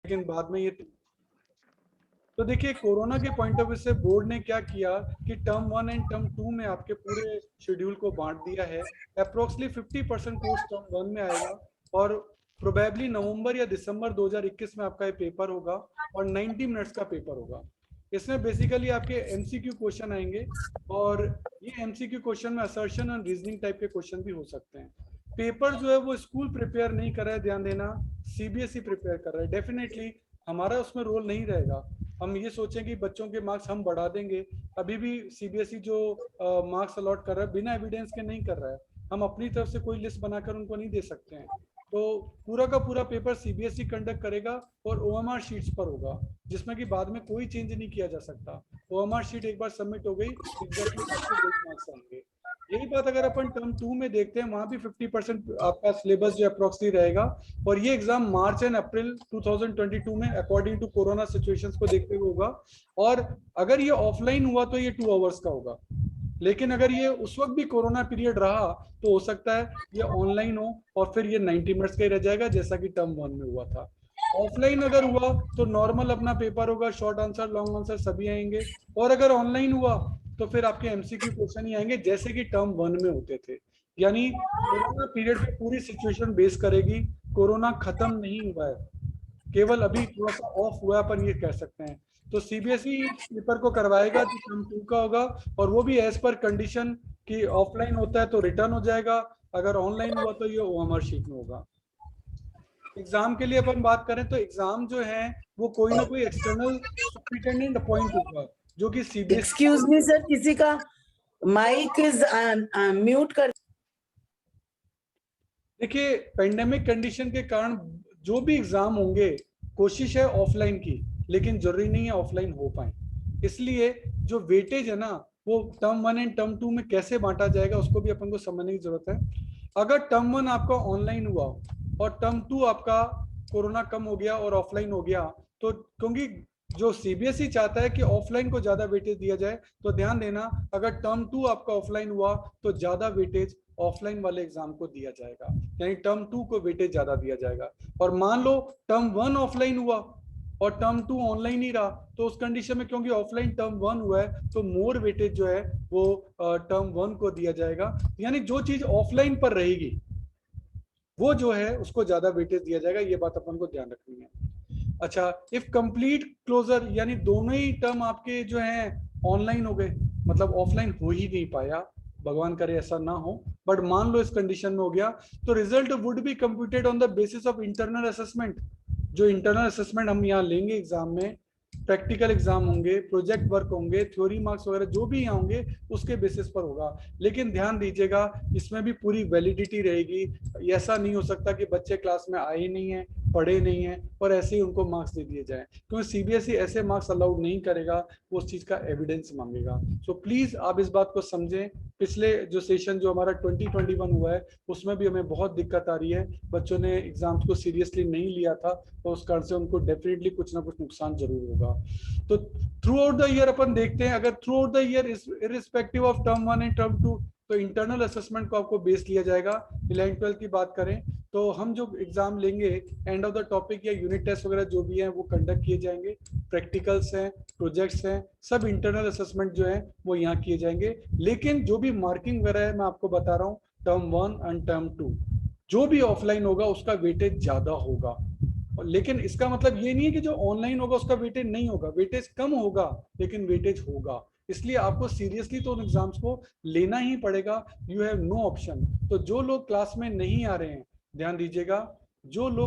लेकिन बाद में ये तो देखिए कोरोना के पॉइंट ऑफ व्यू से बोर्ड ने क्या किया कि टर्म 1 एंड टर्म 2 में आपके पूरे शेड्यूल को बांट दिया है। अप्रोक्सीमेटली 50% कोर्स टर्म 1 में आएगा और प्रोबेबली नवंबर या दिसंबर 2021 में आपका ये पेपर होगा और 90 मिनट्स का पेपर होगा। इसमें बेसिकली आपके एमसीक्यू क्वेश्चन आएंगे और ये एमसीक्यू क्वेश्चन में असर्शन एंड रीजनिंग टाइप के क्वेश्चन भी हो सकते हैं। पेपर जो है वो स्कूल प्रिपेयर नहीं कर रहा है, ध्यान देना, सीबीएसई प्रिपेयर कर रहा है। डेफिनेटली हमारा उसमें रोल नहीं रहेगा। हम ये सोचें कि बच्चों के मार्क्स हम बढ़ा देंगे, अभी भी सीबीएसई जो मार्क्स अलॉट कर रहा है बिना एविडेंस के नहीं कर रहा है। हम अपनी तरफ से कोई लिस्ट बनाकर उनको नहीं दे सकते हैं। तो पूरा का पूरा पेपर सीबीएसई कंडक्ट करेगा और ओएमआर शीट्स पर होगा, जिसमें कि बाद में कोई चेंज नहीं किया जा सकता। ओएमआर शीट एक बार सबमिट हो गई, एग्जैक्टली आपके मार्क्स आएंगे। यही बात अगर अपन टर्म 2 में देखते हैं, वहां भी 50% आपका सिलेबस जो अप्रोक्सली रहेगा और ये एग्जाम मार्च एंड अप्रैल 2022 में अकॉर्डिंग टू कोरोना सिचुएशंस को देखते हुए होगा। और अगर ये ऑफलाइन हुआ तो ये 2 आवर्स का होगा, लेकिन अगर ये उस वक्त भी कोरोना पीरियड रहा तो हो सकता है ये ऑनलाइन हो और फिर ये 90 मिनट्स का ही रह जाएगा, जैसा कि टर्म 1 में हुआ था। ऑफलाइन अगर हुआ तो नॉर्मल अपना पेपर होगा, शॉर्ट आंसर लॉन्ग आंसर सभी आएंगे। और अगर ऑनलाइन हुआ तो फिर आपके एमसीक्यू क्वेश्चन ही आएंगे जैसे कि टर्म 1 में होते थे। यानी कोरोना पीरियड पे पूरी सिचुएशन बेस करेगी। कोरोना खत्म नहीं हुआ है, केवल अभी थोड़ा सा ऑफ हुआ है, अपन ये कह सकते हैं। तो सीबीएसई पेपर को करवाएगा जो टर्म 2 का होगा, और वो भी एज पर कंडीशन कि ऑफलाइन होता है तो रिटर्न हो जाएगा, अगर ऑनलाइन हुआ तो ये ओएमआर शीट में होगा। एग्जाम के लिए अपन बात करें तो एग्जाम जो है वो कोई ना कोई एक्सटर्नल सुपरिटेंडेंट अपॉइंट होगा, जो कि सीबीएसई। एक्सक्यूज मी सर, किसी का माइक इज म्यूट कर। देखिए पेंडेमिक कंडीशन के कारण जो भी एग्जाम होंगे कोशिश है ऑफलाइन की, लेकिन जरूरी नहीं है ऑफलाइन हो पाए। इसलिए जो वेटेज है ना वो टर्म 1 एंड टर्म 2 में कैसे बांटा जाएगा उसको भी अपन को समझने की जरूरत है। अगर टर्म 1 आपका ऑनलाइन हुआ और टर्म 2 आपका कोरोना कम हो गया और ऑफलाइन हो गया, तो क्योंकि जो सीबीएसई चाहता है कि ऑफलाइन को ज्यादा वेटेज दिया जाए, तो ध्यान देना अगर टर्म 2 आपका ऑफलाइन हुआ तो ज्यादा वेटेज ऑफलाइन वाले एग्जाम को दिया जाएगा, यानी टर्म 2 को वेटेज ज्यादा दिया जाएगा। और मान लो टर्म 1 ऑफलाइन हुआ और टर्म 2 ऑनलाइन ही रहा, तो उस कंडीशन में क्योंकि ऑफलाइन टर्म 1 हुआ है तो मोर वेटेज जो है वो टर्म 1 को दिया जाएगा। यानी जो चीज ऑफलाइन पर रहेगी वो जो है उसको ज्यादा वेटेज दिया जाएगा, ये बात अपन को ध्यान रखनी है। अच्छा, इफ कंप्लीट क्लोजर यानी दोनों ही टर्म आपके जो हैं ऑनलाइन हो गए, मतलब ऑफलाइन हो ही नहीं पाया, भगवान करे ऐसा ना हो, बट मान लो इस कंडीशन में हो गया, तो result would be computed on the basis of internal assessment. जो इंटरनल असेसमेंट हम यहाँ लेंगे एग्जाम में, प्रैक्टिकल एग्जाम होंगे, प्रोजेक्ट वर्क होंगे, थ्योरी मार्क्स वगैरह जो भी यहाँ होंगे उसके बेसिस पर होगा। लेकिन ध्यान दीजिएगा इसमें भी पूरी वैलिडिटी रहेगी। ऐसा नहीं हो सकता कि बच्चे क्लास में आए ही नहीं है, पढ़े नहीं है और ऐसे ही उनको मार्क्स दे दिए जाए, क्योंकि सीबीएसई ऐसे मार्क्स अलाउड नहीं करेगा, वो उस चीज का एविडेंस मांगेगा। सो प्लीज आप इस बात को समझें। पिछले जो सेशन जो हमारा 2021 हुआ है उसमें भी हमें बहुत दिक्कत आ रही है, बच्चों ने एग्जाम्स को सीरियसली नहीं लिया था, तो उस कारण से उनको डेफिनेटली कुछ ना कुछ नुकसान जरूर होगा। तो थ्रू आउट द ईयर अपन देखते हैं, अगर through out the year irrespective of term 1 and term 2 तो इंटरनल असेसमेंट को आपको बेस लिया जाएगा। 11th 12th की बात करें तो हम जो एग्जाम लेंगे एंड ऑफ द टॉपिक या यूनिट टेस्ट वगैरह जो भी है वो कंडक्ट किए जाएंगे, प्रैक्टिकल्स हैं, प्रोजेक्ट्स हैं, सब इंटरनल असेसमेंट जो है वो यहाँ किए जाएंगे। लेकिन जो भी मार्किंग वगैरह है मैं आपको बता रहा हूँ, टर्म 1 एंड टर्म 2 जो भी ऑफलाइन होगा उसका वेटेज ज्यादा होगा। लेकिन इसका मतलब ये नहीं है कि जो ऑनलाइन होगा उसका वेटेज नहीं होगा, वेटेज कम होगा लेकिन वेटेज होगा। इसलिए आपको सीरियसली तो उन एग्जाम्स को लेना ही पड़ेगा, यू हैव नो ऑप्शन। तो जो लोग क्लास में नहीं आ रहे हैं ध्यान दीजिएगा, जो लोग